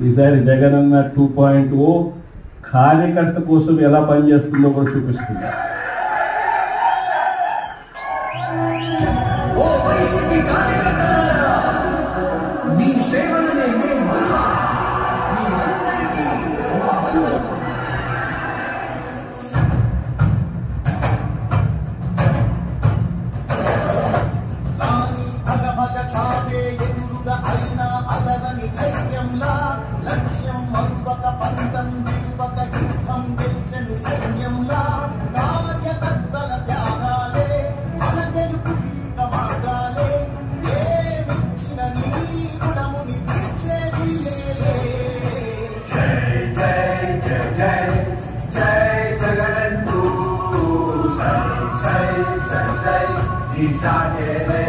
ఈసారి జగనన్న 2.0 కార్యకర్త కోసం ఎలా పనిచేస్తుందో కూడా చూపిస్తుంది. లక్ష్యం మరువక పంతం విడువక యుద్ధం గెలిచెను సైన్యంలా కార్యకర్తల త్యాగాలే మన గెలుపు గీత మార్గాలే ఏమిచ్చిన నీ గుణముని తీర్చే వీలేలే. జై జై జై జై జై జగనంటూ సై సై సై సై ఈ సాగేలే